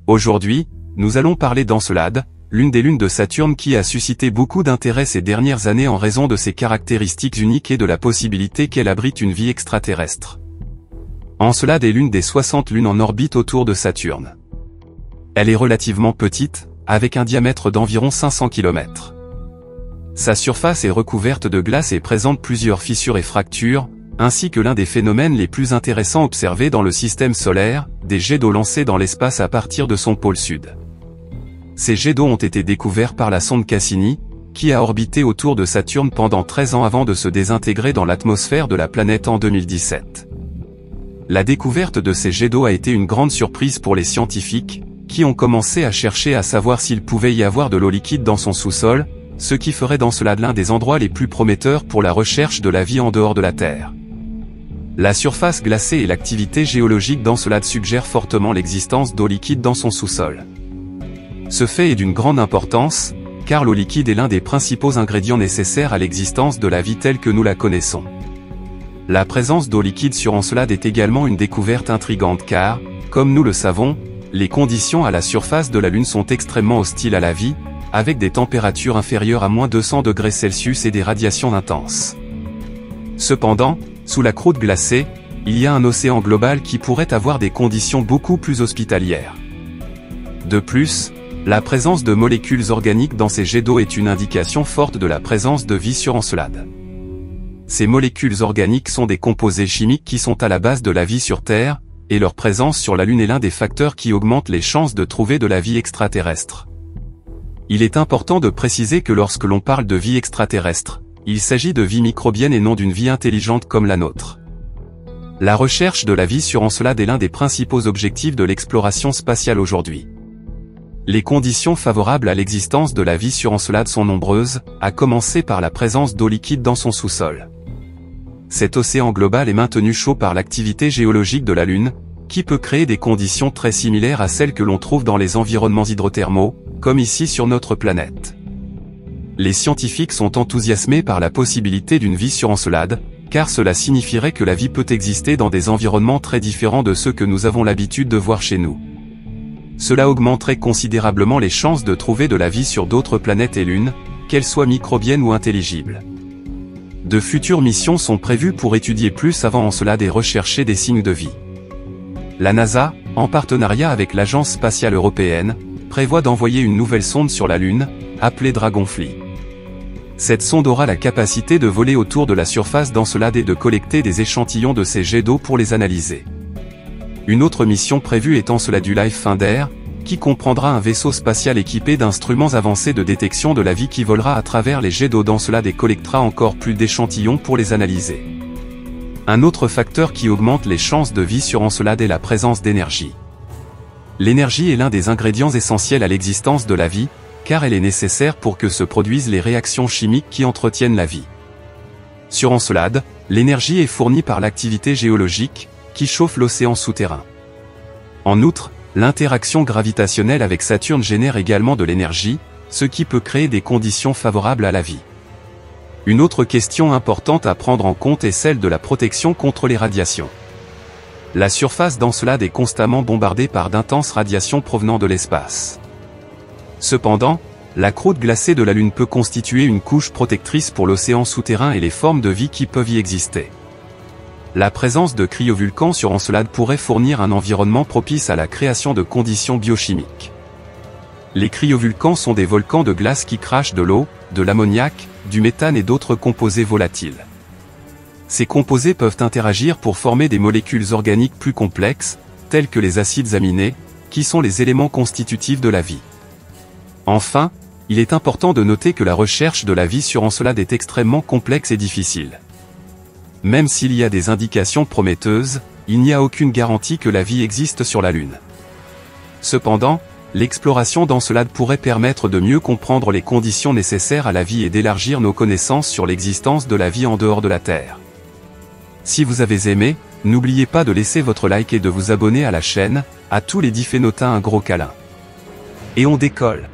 Aujourd'hui, nous allons parler d'Encelade, l'une des lunes de Saturne qui a suscité beaucoup d'intérêt ces dernières années en raison de ses caractéristiques uniques et de la possibilité qu'elle abrite une vie extraterrestre. Encelade est l'une des 60 lunes en orbite autour de Saturne. Elle est relativement petite, avec un diamètre d'environ 500 km. Sa surface est recouverte de glace et présente plusieurs fissures et fractures, ainsi que l'un des phénomènes les plus intéressants observés dans le système solaire, des jets d'eau lancés dans l'espace à partir de son pôle sud. Ces jets d'eau ont été découverts par la sonde Cassini, qui a orbité autour de Saturne pendant 13 ans avant de se désintégrer dans l'atmosphère de la planète en 2017. La découverte de ces jets d'eau a été une grande surprise pour les scientifiques, qui ont commencé à chercher à savoir s'il pouvait y avoir de l'eau liquide dans son sous-sol, ce qui ferait d'Encelade l'un des endroits les plus prometteurs pour la recherche de la vie en dehors de la Terre. La surface glacée et l'activité géologique d'Encelade suggèrent fortement l'existence d'eau liquide dans son sous-sol. Ce fait est d'une grande importance, car l'eau liquide est l'un des principaux ingrédients nécessaires à l'existence de la vie telle que nous la connaissons. La présence d'eau liquide sur Encelade est également une découverte intrigante car, comme nous le savons, les conditions à la surface de la Lune sont extrêmement hostiles à la vie, avec des températures inférieures à -200 degrés Celsius et des radiations intenses. Cependant, sous la croûte glacée, il y a un océan global qui pourrait avoir des conditions beaucoup plus hospitalières. De plus, la présence de molécules organiques dans ces jets d'eau est une indication forte de la présence de vie sur Encelade. Ces molécules organiques sont des composés chimiques qui sont à la base de la vie sur Terre, et leur présence sur la Lune est l'un des facteurs qui augmentent les chances de trouver de la vie extraterrestre. Il est important de préciser que lorsque l'on parle de vie extraterrestre, il s'agit de vie microbienne et non d'une vie intelligente comme la nôtre. La recherche de la vie sur Encelade est l'un des principaux objectifs de l'exploration spatiale aujourd'hui. Les conditions favorables à l'existence de la vie sur Encelade sont nombreuses, à commencer par la présence d'eau liquide dans son sous-sol. Cet océan global est maintenu chaud par l'activité géologique de la Lune, qui peut créer des conditions très similaires à celles que l'on trouve dans les environnements hydrothermaux, comme ici sur notre planète. Les scientifiques sont enthousiasmés par la possibilité d'une vie sur Encelade, car cela signifierait que la vie peut exister dans des environnements très différents de ceux que nous avons l'habitude de voir chez nous. Cela augmenterait considérablement les chances de trouver de la vie sur d'autres planètes et lunes, qu'elles soient microbiennes ou intelligibles. De futures missions sont prévues pour étudier plus avant Encelade et rechercher des signes de vie. La NASA, en partenariat avec l'Agence spatiale européenne, prévoit d'envoyer une nouvelle sonde sur la Lune, appelée Dragonfly. Cette sonde aura la capacité de voler autour de la surface d'Encelade et de collecter des échantillons de ces jets d'eau pour les analyser. Une autre mission prévue est Encelade Life Finder, qui comprendra un vaisseau spatial équipé d'instruments avancés de détection de la vie qui volera à travers les jets d'eau d'Encelade et collectera encore plus d'échantillons pour les analyser. Un autre facteur qui augmente les chances de vie sur Encelade est la présence d'énergie. L'énergie est l'un des ingrédients essentiels à l'existence de la vie, car elle est nécessaire pour que se produisent les réactions chimiques qui entretiennent la vie. Sur Encelade, l'énergie est fournie par l'activité géologique, qui chauffe l'océan souterrain. En outre, l'interaction gravitationnelle avec Saturne génère également de l'énergie, ce qui peut créer des conditions favorables à la vie. Une autre question importante à prendre en compte est celle de la protection contre les radiations. La surface d'Encelade est constamment bombardée par d'intenses radiations provenant de l'espace. Cependant, la croûte glacée de la Lune peut constituer une couche protectrice pour l'océan souterrain et les formes de vie qui peuvent y exister. La présence de cryovolcans sur Encelade pourrait fournir un environnement propice à la création de conditions biochimiques. Les cryovolcans sont des volcans de glace qui crachent de l'eau, de l'ammoniac, du méthane et d'autres composés volatiles. Ces composés peuvent interagir pour former des molécules organiques plus complexes, telles que les acides aminés, qui sont les éléments constitutifs de la vie. Enfin, il est important de noter que la recherche de la vie sur Encelade est extrêmement complexe et difficile. Même s'il y a des indications prometteuses, il n'y a aucune garantie que la vie existe sur la Lune. Cependant, l'exploration d'Encelade pourrait permettre de mieux comprendre les conditions nécessaires à la vie et d'élargir nos connaissances sur l'existence de la vie en dehors de la Terre. Si vous avez aimé, n'oubliez pas de laisser votre like et de vous abonner à la chaîne. À tous les Diphénotins un gros câlin. Et on décolle!